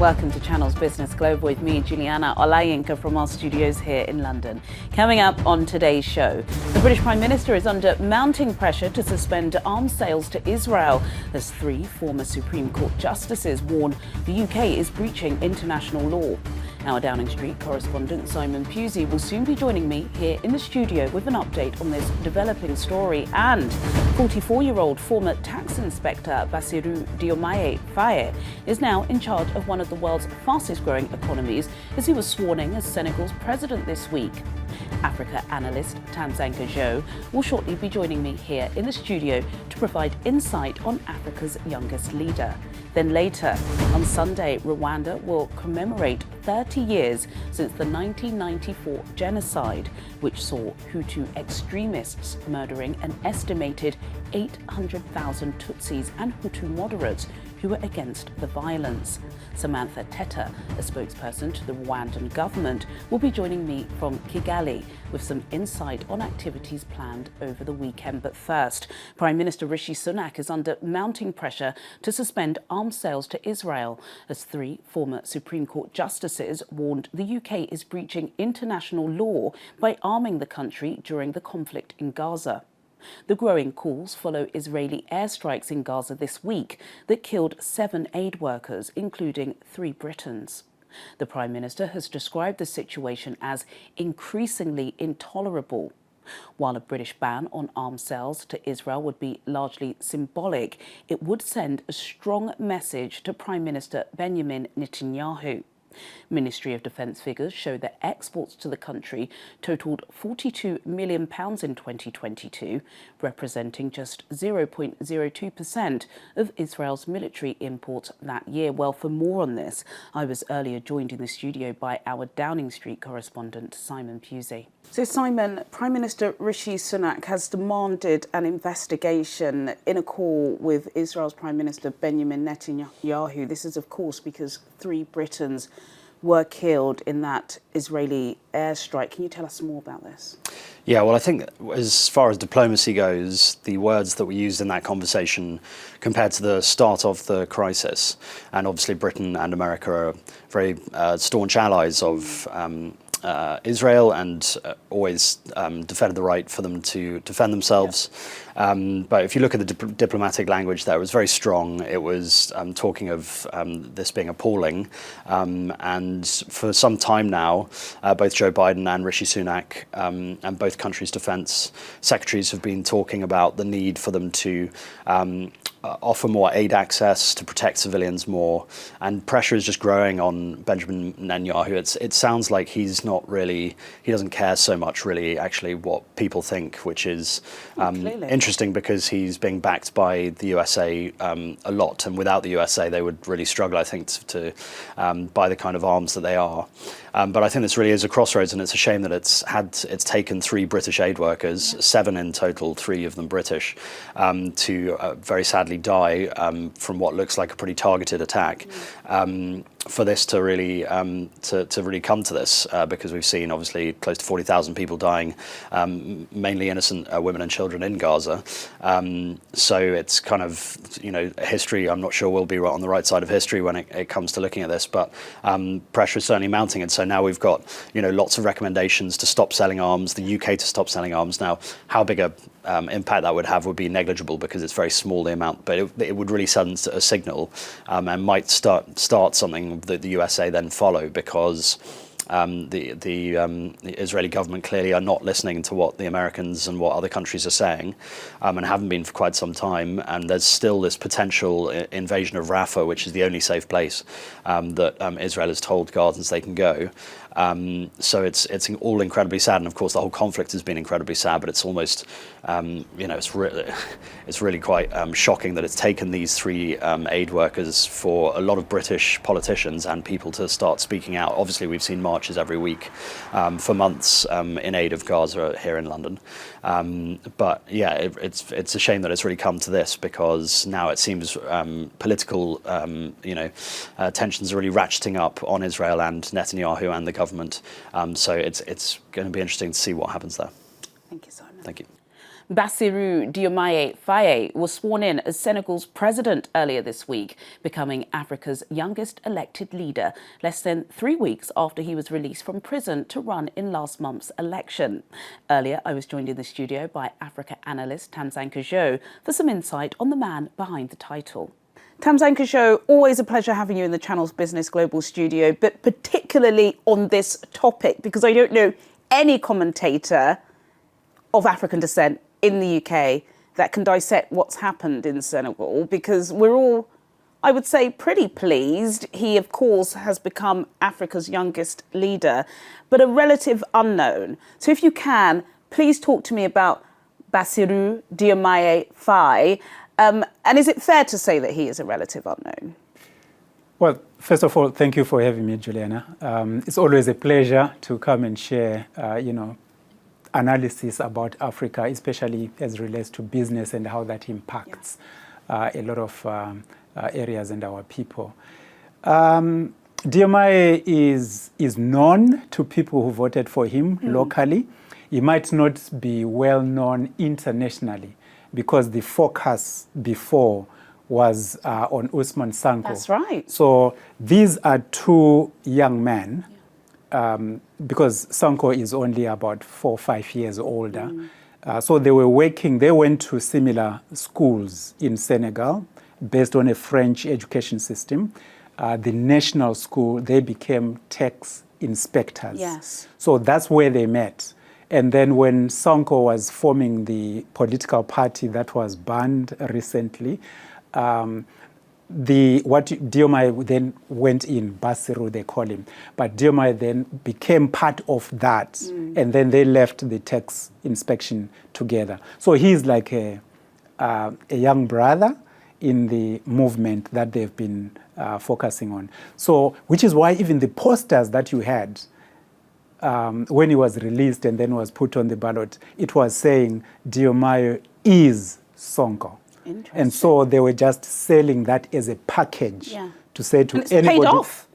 welcome to Channel's Business Global with me, Juliana Olayinka, from our studios here in London. Coming up on today's show, the British Prime Minister is under mounting pressure to suspend arms sales to Israel as 3 former Supreme Court justices warn the UK is breaching international law. Our Downing Street correspondent Simon Pusey will soon be joining me here in the studio with an update on this developing story. And 44-year-old former tax inspector Bassirou Dismay Faye is now in charge of one of the world's fastest growing economies as he was sworn in as Senegal's president this week. Africa analyst Tam Anou will shortly be joining me here in the studio to provide insight on Africa's youngest leader. Then later, on Sunday, Rwanda will commemorate 30 years since the 1994 genocide, which saw Hutu extremists murdering an estimated 800,000 Tutsis and Hutu moderates who were against the violence. Samantha Teta, a spokesperson to the Rwandan government, will be joining me from Kigali with some insight on activities planned over the weekend. But first, Prime Minister Rishi Sunak is under mounting pressure to suspend arms sales to Israel as 3 former Supreme Court justices warned the UK is breaching international law by arming the country during the conflict in Gaza. The growing calls follow Israeli airstrikes in Gaza this week that killed 7 aid workers, including 3 Britons. The Prime Minister has described the situation as increasingly intolerable. While a British ban on arms sales to Israel would be largely symbolic, it would send a strong message to Prime Minister Benjamin Netanyahu. Ministry of Defence figures show that exports to the country totaled £42 million in 2022, representing just 0.02% of Israel's military imports that year. Well, for more on this, I was earlier joined in the studio by our Downing Street correspondent, Simon Pusey. So, Simon, Prime Minister Rishi Sunak has demanded an investigation in a call with Israel's Prime Minister Benjamin Netanyahu. This is, of course, because 3 Britons were killed in that Israeli airstrike. Can you tell us more about this? Yeah, well, I think as far as diplomacy goes, the words that were used in that conversation compared to the start of the crisis, and obviously Britain and America are very staunch allies of Israel and always defended the right for them to defend themselves. Yeah. But if you look at the diplomatic language there, it was very strong. It was talking of this being appalling. And for some time now, both Joe Biden and Rishi Sunak and both countries' defence secretaries have been talking about the need for them to offer more aid access to protect civilians more, and pressure is just growing on Benjamin Netanyahu. It sounds like he doesn't care so much really actually what people think, which is interesting because he's being backed by the USA a lot, and without the USA they would really struggle, I think, to buy the kind of arms that they are. But I think this really is a crossroads, and it's a shame that it's taken 3 British aid workers, 7 in total, 3 of them British, to very sadly die from what looks like a pretty targeted attack. For this to really really come to this, because we've seen obviously close to 40,000 people dying, mainly innocent women and children in Gaza. So it's kind of, history. I'm not sure we'll be on the right side of history when it comes to looking at this, but pressure is certainly mounting, and so now we've got lots of recommendations to stop selling arms, the UK to stop selling arms. Now, how big a impact that would have would be negligible because it's very small, the amount, but it would really send a signal and might start something that the USA then follow, because the Israeli government clearly are not listening to what the Americans and what other countries are saying, and haven't been for quite some time. And there's still this potential invasion of Rafah, which is the only safe place that Israel has told Gazans they can go. So it's all incredibly sad, and of course the whole conflict has been incredibly sad. But it's almost, it's really quite shocking that it's taken these 3 aid workers for a lot of British politicians and people to start speaking out. Obviously, we've seen marches every week for months in aid of Gaza here in London. But yeah, it's a shame that it's really come to this, because now it seems political, tensions are really ratcheting up on Israel and Netanyahu and the government. So it's going to be interesting to see what happens there. Thank you, Simon. Thank you. Bassirou Dismay Faye was sworn in as Senegal's president earlier this week, becoming Africa's youngest elected leader, less than 3 weeks after he was released from prison to run in last month's election. Earlier, I was joined in the studio by Africa analyst Tam Anou for some insight on the man behind the title. Tam Anou, always a pleasure having you in the channel's Business Global studio, but particularly on this topic, because I don't know any commentator of African descent in the UK that can dissect what's happened in Senegal, because we're all, I would say, pretty pleased. He, of course, has become Africa's youngest leader, but a relative unknown. So if you can, please talk to me about Bassirou Dismay Faye. And is it fair to say that he is a relative unknown? Well, first of all, thank you for having me, Juliana. It's always a pleasure to come and share, analysis about Africa, especially as it relates to business and how that impacts a lot of areas and our people. Dismay is known to people who voted for him locally. He might not be well known internationally because the focus before was on Ousmane Sonko. That's right. So these are two young men, because Sonko is only about 4 or 5 years older. So they were working, they went to similar schools in Senegal based on a French education system. The national school, they became tax inspectors. Yes. So that's where they met. And then when Sonko was forming the political party that was banned recently, Dismay then went in, Bassirou they call him, but Dismay then became part of that, and then they left the tax inspection together. So he's like a young brother in the movement that they've been focusing on. So, which is why even the posters that you had when he was released and then was put on the ballot, it was saying Dismay is Sonko. And so they were just selling that as a package to say to anybody. It's paid off.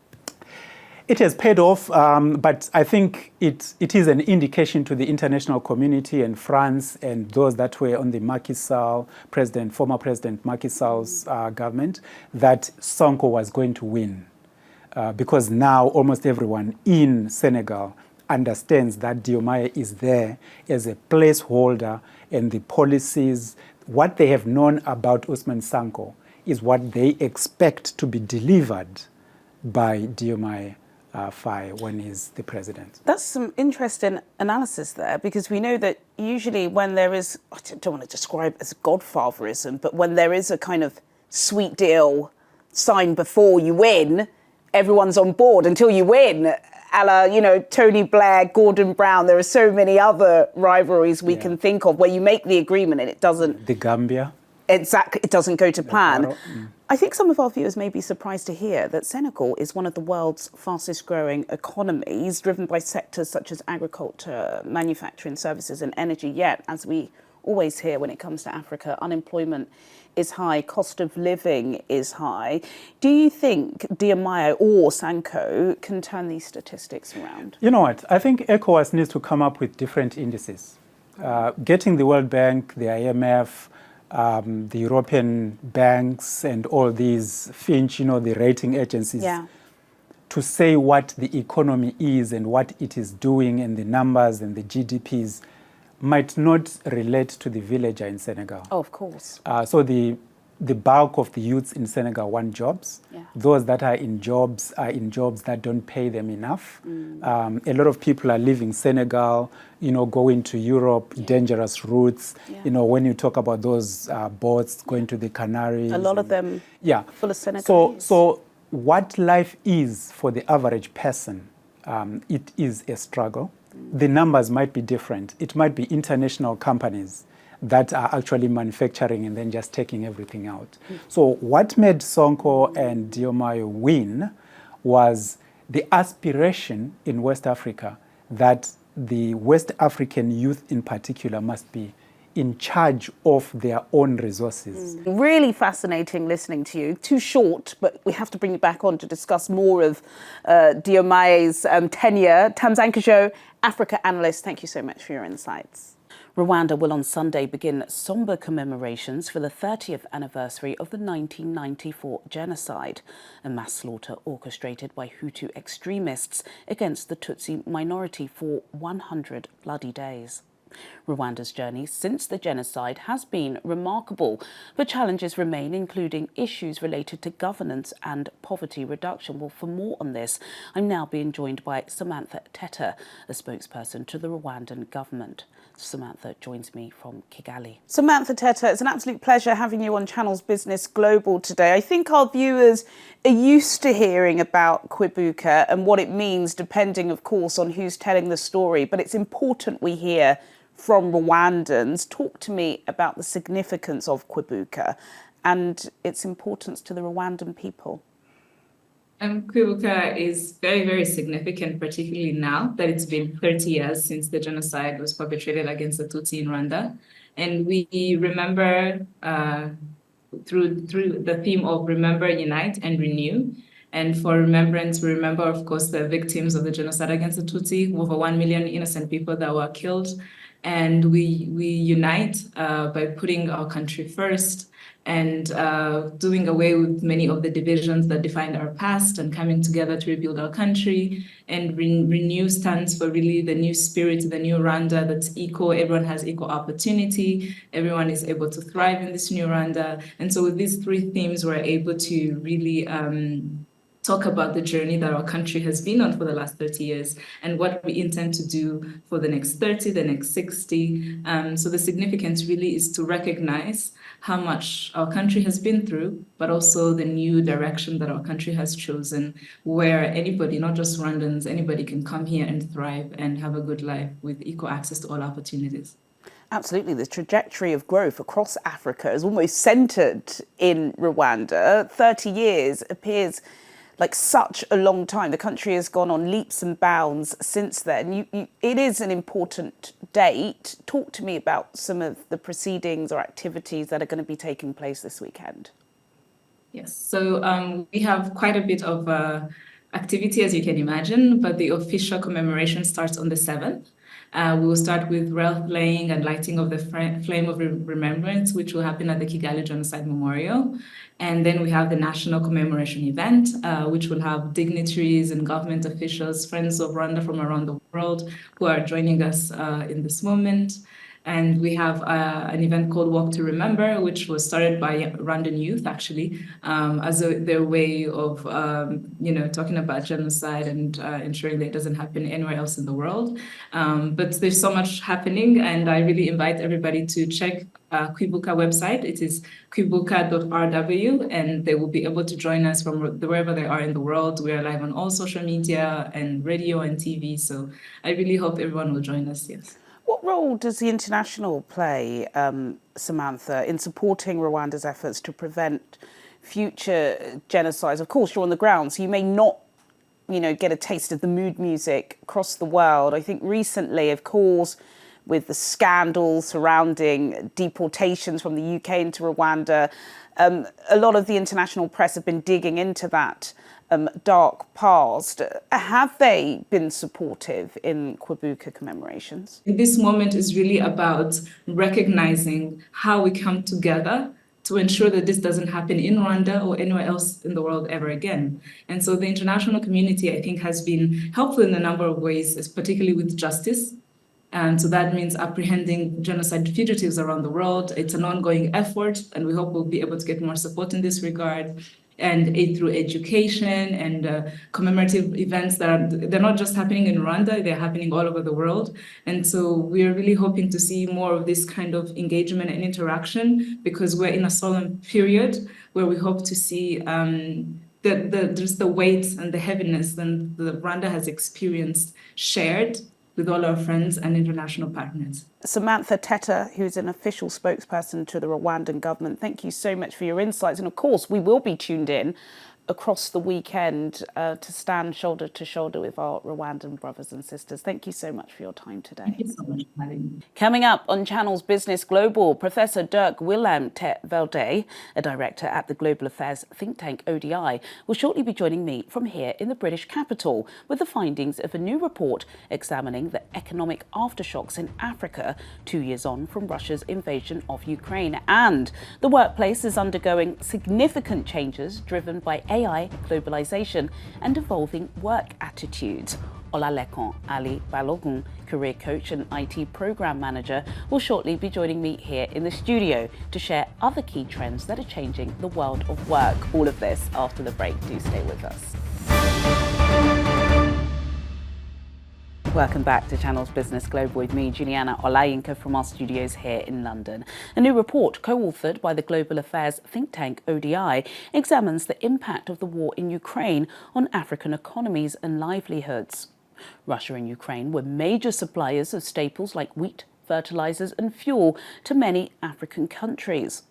It has paid off, but I think it is an indication to the international community and France and those that were on the Macky Sall, former President Macky Sall's government, that Sonko was going to win. Because now almost everyone in Senegal understands that Dismay is there as a placeholder, and the policies, what they have known about Ousmane Sonko is what they expect to be delivered by Dismay Faye when he's the president. That's some interesting analysis there, because we know that usually when there is, I don't want to describe it as godfatherism, but when there is a kind of sweet deal signed before you win, everyone's on board until you win. A la, Tony Blair, Gordon Brown. There are so many other rivalries we can think of where you make the agreement and it doesn't... The Gambia. Exactly, it doesn't go to plan. I think some of our viewers may be surprised to hear that Senegal is one of the world's fastest growing economies, driven by sectors such as agriculture, manufacturing, services and energy. Yet, as we always hear when it comes to Africa, unemployment is high, cost of living is high. Do you think Dismay or Sonko can turn these statistics around? You know what? I think ECOWAS needs to come up with different indices. Getting the World Bank, the IMF, the European banks and all these, Finch, the rating agencies, to say what the economy is and what it is doing and the numbers and the GDPs might not relate to the villager in Senegal. Oh, of course. So the bulk of the youths in Senegal want jobs. Those that are in jobs that don't pay them enough. A lot of people are leaving Senegal, going to Europe, dangerous routes. When you talk about those boats going to the Canaries. A lot of them full of Senegalese. So what life is for the average person, it is a struggle. The numbers might be different. It might be international companies that are actually manufacturing and then just taking everything out. So what made Sonko and Dismay win was the aspiration in West Africa that the West African youth in particular must be in charge of their own resources. Really fascinating listening to you. Too short, but we have to bring you back on to discuss more of Dismay's tenure. Tam Anou, Africa analyst, thank you so much for your insights. Rwanda will on Sunday begin sombre commemorations for the 30th anniversary of the 1994 genocide, a mass slaughter orchestrated by Hutu extremists against the Tutsi minority for 100 bloody days. Rwanda's journey since the genocide has been remarkable, but challenges remain, including issues related to governance and poverty reduction. Well, for more on this, I'm now being joined by Samantha Teta, a spokesperson to the Rwandan government. Samantha joins me from Kigali. Samantha Teta, it's an absolute pleasure having you on Channel's Business Global today. I think our viewers are used to hearing about Kuka and what it means, depending, of course, on who's telling the story. But it's important we hear from Rwandans. Talk to me about the significance of Kuka and its importance to the Rwandan people. Kuka is very, very significant, particularly now that it's been 30 years since the genocide was perpetrated against the Tutsi in Rwanda. And we remember through the theme of Remember, Unite, and Renew. And for remembrance, we remember, of course, the victims of the genocide against the Tutsi, over 1 million innocent people that were killed. And we unite by putting our country first and doing away with many of the divisions that defined our past and coming together to rebuild our country. And Renew stands for really the new spirit, the new Rwanda that's equal. Everyone has equal opportunity. Everyone is able to thrive in this new Rwanda. And so with these three themes, we're able to really talk about the journey that our country has been on for the last 30 years and what we intend to do for the next 30, the next 60. So the significance really is to recognize how much our country has been through, but also the new direction that our country has chosen, where anybody, not just Rwandans, anybody can come here and thrive and have a good life with equal access to all opportunities. Absolutely. The trajectory of growth across Africa is almost centred in Rwanda. 30 years appears like such a long time. The country has gone on leaps and bounds since then. It is an important date. Talk to me about some of the proceedings or activities that are going to be taking place this weekend. Yes, so we have quite a bit of activity, as you can imagine, but the official commemoration starts on the 7th. We will start with wreath laying and lighting of the flame of remembrance, which will happen at the Kigali Genocide Memorial. And then we have the national commemoration event, which will have dignitaries and government officials, friends of Rwanda from around the world who are joining us in this moment. And we have an event called Walk to Remember, which was started by Rwandan youth, actually, as their way of, talking about genocide and ensuring that it doesn't happen anywhere else in the world. But there's so much happening, and I really invite everybody to check Kuka website. It is kubuka.rw, and they will be able to join us from wherever they are in the world. We are live on all social media and radio and TV, so I really hope everyone will join us, yes. What role does the international play, Samantha, in supporting Rwanda's efforts to prevent future genocides? Of course, you're on the ground, so you may not, get a taste of the mood music across the world. I think recently, of course, with the scandals surrounding deportations from the UK into Rwanda, a lot of the international press have been digging into that dark past. Have they been supportive in Kuka commemorations? This moment is really about recognizing how we come together to ensure that this doesn't happen in Rwanda or anywhere else in the world ever again. And so the international community, I think, has been helpful in a number of ways, particularly with justice. And so that means apprehending genocide fugitives around the world. It's an ongoing effort, and we hope we'll be able to get more support in this regard. And aid through education and commemorative events they're not just happening in Rwanda, they're happening all over the world. And so we're really hoping to see more of this kind of engagement and interaction, because we're in a solemn period where we hope to see just the weight and the heaviness that Rwanda has experienced shared with all our friends and international partners. Samantha Teta, who's an official spokesperson to the Rwandan government, thank you so much for your insights. And of course, we will be tuned in across the weekend to stand shoulder to shoulder with our Rwandan brothers and sisters. Thank you so much for your time today. Thank you so much for having me. Coming up on Channel's Business Global, Professor Dirk Willem te Velde, a director at the global affairs think tank ODI, will shortly be joining me from here in the British capital with the findings of a new report examining the economic aftershocks in Africa 2 years on from Russia's invasion of Ukraine. And the workplace is undergoing significant changes driven by AI, globalization and evolving work attitudes. Olalekan Ali Balogun, career coach and IT program manager, will shortly be joining me here in the studio to share other key trends that are changing the world of work. All of this after the break. Do stay with us. Welcome back to Channel's Business Global with me, Juliana Olayinka, from our studios here in London. A new report co-authored by the global affairs think tank ODI examines the impact of the war in Ukraine on African economies and livelihoods. Russia and Ukraine were major suppliers of staples like wheat, fertilizers and fuel to many African countries.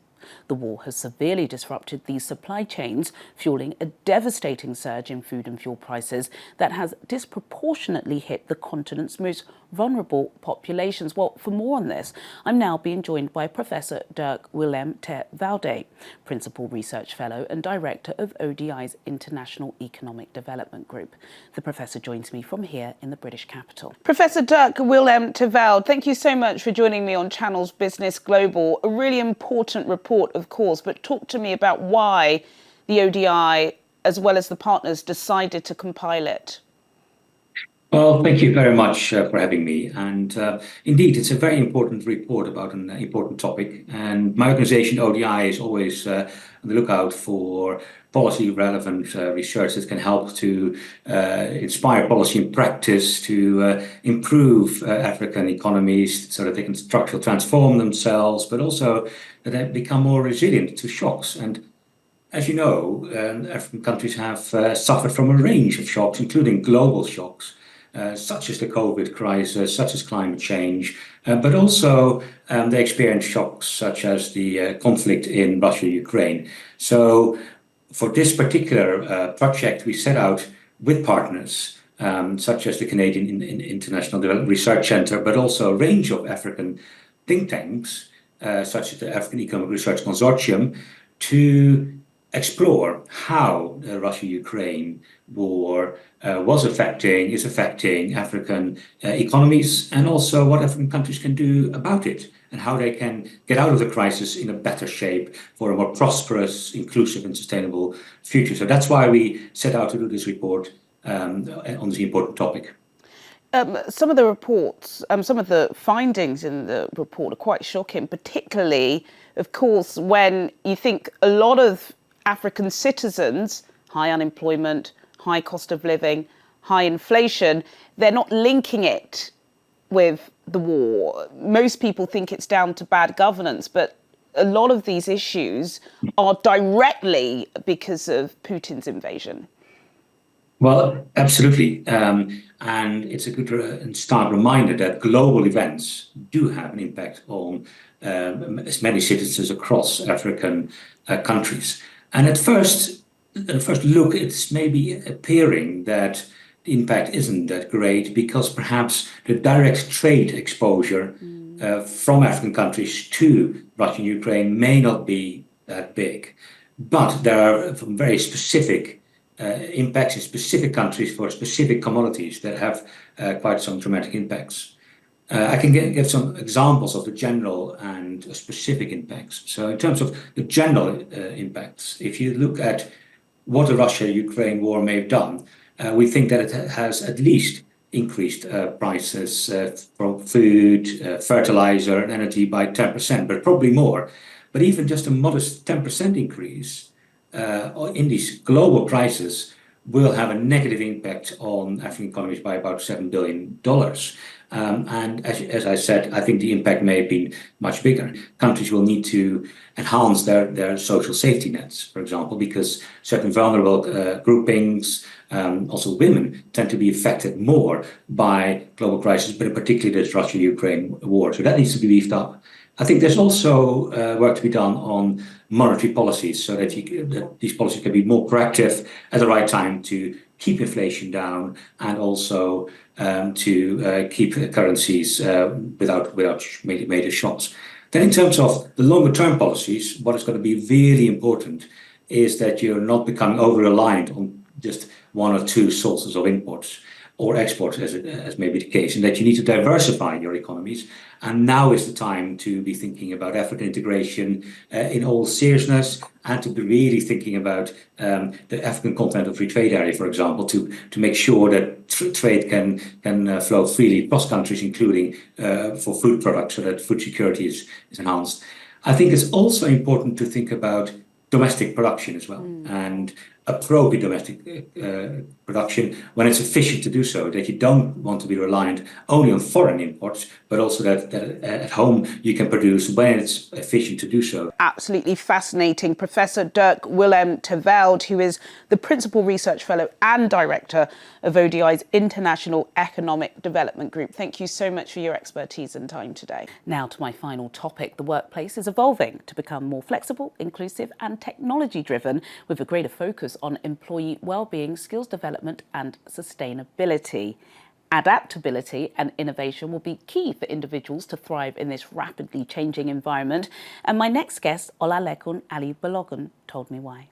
The war has severely disrupted these supply chains, fueling a devastating surge in food and fuel prices that has disproportionately hit the continent's most vulnerable populations. Well, for more on this, I'm now being joined by Professor Dirk Willem te Velde, Principal Research Fellow and Director of ODI's International Economic Development Group. The professor joins me from here in the British capital. Professor Dirk Willem te Velde, thank you so much for joining me on Channel's Business Global. A really important report, of course, but talk to me about why the ODI, as well as the partners, decided to compile it. Well, thank you very much for having me. And indeed, it's a very important report about an important topic. And my organization, ODI, is always on the lookout for policy-relevant research that can help to inspire policy and practice to improve African economies so that they can structurally transform themselves, but also that they become more resilient to shocks. And as you know, African countries have suffered from a range of shocks, including global shocks. Such as the COVID crisis, such as climate change, but also they experienced shocks such as the conflict in Russia-Ukraine. So for this particular project, we set out with partners such as the Canadian International Development Research Centre, but also a range of African think tanks, such as the African Economic Research Consortium, to explore how the Russia-Ukraine war is affecting African economies, and also what African countries can do about it, and how they can get out of the crisis in a better shape for a more prosperous, inclusive and sustainable future. So that's why we set out to do this report on this important topic. Some of the reports, some of the findings in the report are quite shocking, particularly, of course, when you think a lot of African citizens, high unemployment, high cost of living, high inflation, they're not linking it with the war. Most people think it's down to bad governance, but a lot of these issues are directly because of Putin's invasion. Well, absolutely. And it's a good and stark reminder that global events do have an impact on as many citizens across African countries. And at first look, it's maybe appearing that the impact isn't that great because perhaps the direct trade exposure from African countries to Russia and Ukraine may not be that big. But there are very specific impacts in specific countries for specific commodities that have quite some dramatic impacts. I can give some examples of the general and specific impacts. So in terms of the general impacts, if you look at what the Russia-Ukraine war may have done, we think that it has at least increased prices for food, fertilizer and energy by 10%, but probably more. But even just a modest 10% increase in these global prices will have a negative impact on African economies by about $7 billion. And as I said, I think the impact may have been much bigger. Countries will need to enhance their social safety nets, for example, because certain vulnerable groupings, also women, tend to be affected more by global crisis, but particularly this Russia-Ukraine war. So that needs to be beefed up. I think there's also work to be done on monetary policies so that, that these policies can be more proactive at the right time to keep inflation down and also to keep currencies without major shocks. Then in terms of the longer term policies, what is going to be really important is that you're not becoming over-reliant on just one or two sources of imports or exports, as may be the case, and that you need to diversify your economies. And now is the time to be thinking about African integration in all seriousness, and to be really thinking about the African continent of free trade area, for example, to make sure that trade can flow freely across countries, including for food products, so that food security is enhanced. I think it's also important to think about domestic production as well, and appropriate domestic production when it's efficient to do so, that you don't want to be reliant only on foreign imports, but also that at home you can produce when it's efficient to do so. Absolutely fascinating. Professor Dirk Willem Terveld, who is the Principal Research Fellow and Director of ODI's International Economic Development Group. Thank you so much for your expertise and time today. Now to my final topic. The workplace is evolving to become more flexible, inclusive and technology-driven, with a greater focus on employee well-being, skills development and sustainability. Adaptability and innovation will be key for individuals to thrive in this rapidly changing environment. And my next guest, Olalekun Ali Balogun, told me why.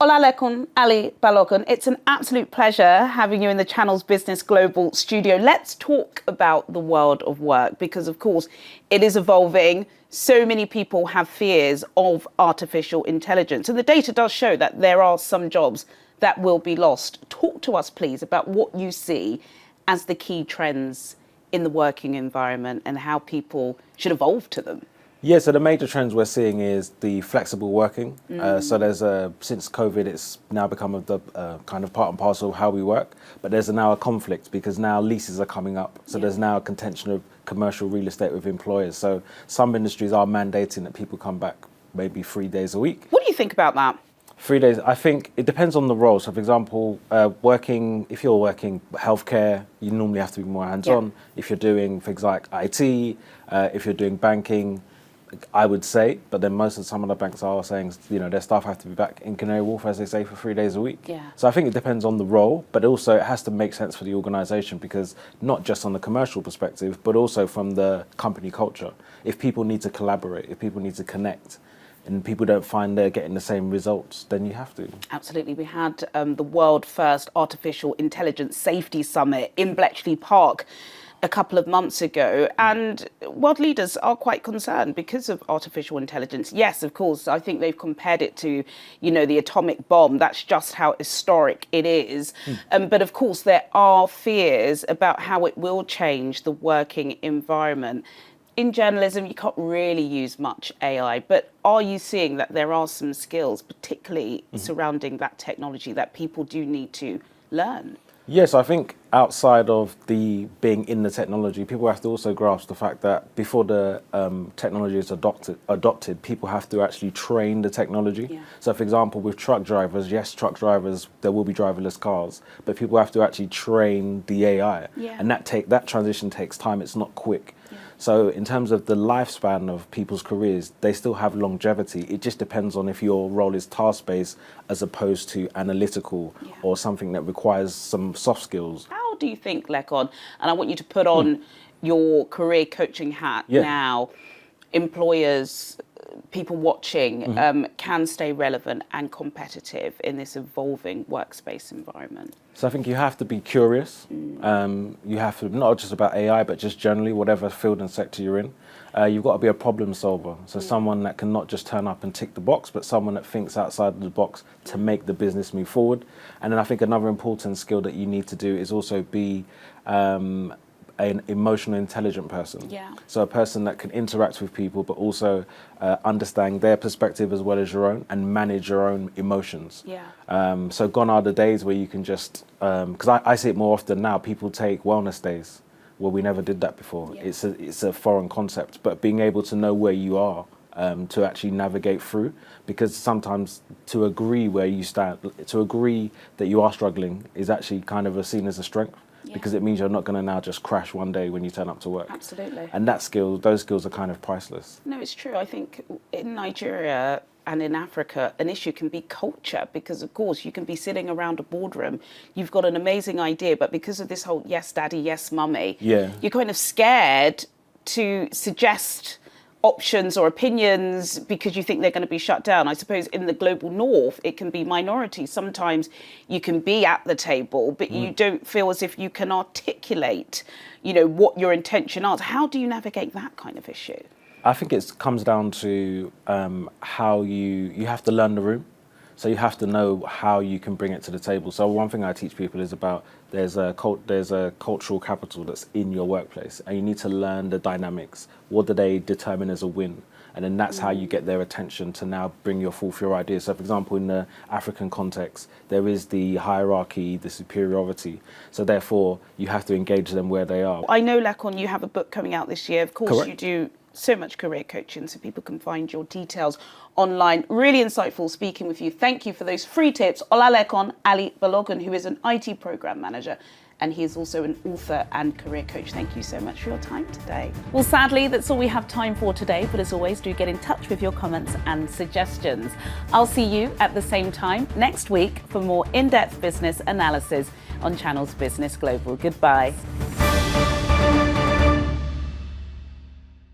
Olalekun Ali Balogun, it's an absolute pleasure having you in the Channel's Business Global studio. Let's talk about the world of work because, of course, it is evolving. So many people have fears of artificial intelligence. And the data does show that there are some jobs that will be lost. Talk to us, please, about what you see as the key trends in the working environment and how people should evolve to them. Yeah, so the major trends we're seeing is the flexible working. So there's since COVID, it's now become the kind of part and parcel of how we work. But there's now a conflict because now leases are coming up. So there's now a contention of commercial real estate with employers. So some industries are mandating that people come back maybe 3 days a week. What do you think about that? 3 days, I think it depends on the role. So for example, if you're working healthcare, you normally have to be more hands-on. Yeah. If you're doing things like IT, if you're doing banking, I would say, but then some of the banks are saying, their staff have to be back in Canary Wharf, as they say, for 3 days a week. Yeah. So I think it depends on the role, but also it has to make sense for the organisation because not just on the commercial perspective, but also from the company culture. If people need to collaborate, if people need to connect, and people don't find they're getting the same results, then you have to. Absolutely. We had the world first Artificial Intelligence Safety Summit in Bletchley Park a couple of months ago, and world leaders are quite concerned because of artificial intelligence. Yes, of course, I think they've compared it to, the atomic bomb. That's just how historic it is. But of course, there are fears about how it will change the working environment. In journalism, you can't really use much AI, but are you seeing that there are some skills, particularly surrounding that technology, that people do need to learn? Yes, I think outside of the being in the technology, people have to also grasp the fact that before the technology is adopted, people have to actually train the technology. Yeah. So for example, with truck drivers, yes, truck drivers, there will be driverless cars, but people have to actually train the AI. Yeah. And that transition takes time, it's not quick. Yeah. So in terms of the lifespan of people's careers, they still have longevity. It just depends on if your role is task-based as opposed to analytical or something that requires some soft skills. How do you think, Lekon, and I want you to put on your career coaching hat now, employers, people watching can stay relevant and competitive in this evolving workspace environment? So I think you have to be curious. You have to, not just about AI, but just generally, whatever field and sector you're in. You've got to be a problem solver. So someone that can not just turn up and tick the box, but someone that thinks outside of the box to make the business move forward. And then I think another important skill that you need to do is also be an emotional intelligent person. Yeah. So a person that can interact with people, but also understand their perspective as well as your own and manage your own emotions. Yeah. So gone are the days where you can just, because I see it more often now, people take wellness days. Well, we never did that before. Yeah. It's a foreign concept, but being able to know where you are to actually navigate through, because sometimes to agree where you stand, to agree that you are struggling is actually kind of seen as a strength. because it means you're not going to now just crash one day when you turn up to work. Absolutely. And those skills are kind of priceless. No, it's true. I think in Nigeria and in Africa, an issue can be culture, because of course you can be sitting around a boardroom, you've got an amazing idea, but because of this whole yes daddy, yes mummy, you're kind of scared to suggest options or opinions because you think they're going to be shut down. I suppose in the global north, it can be minority. Sometimes you can be at the table, but you don't feel as if you can articulate, what your intention is. How do you navigate that kind of issue? I think it comes down to how you have to learn the room. So you have to know how you can bring it to the table. So one thing I teach people is about there's a cultural capital that's in your workplace, and you need to learn the dynamics. What do they determine as a win? And then that's how you get their attention to now bring your your ideas. So for example, in the African context, there is the hierarchy, the superiority. So therefore, you have to engage them where they are. I know, Lekon, you have a book coming out this year. Of course, Correct. You do so much career coaching, so people can find your details online. Really insightful speaking with you. Thank you for those free tips. Olalekon Ali Balogun, who is an IT program manager, and he is also an author and career coach. Thank you so much for your time today. Well, sadly, that's all we have time for today, but as always, do get in touch with your comments and suggestions. I'll see you at the same time next week for more in-depth business analysis on Channel's Business Global. Goodbye.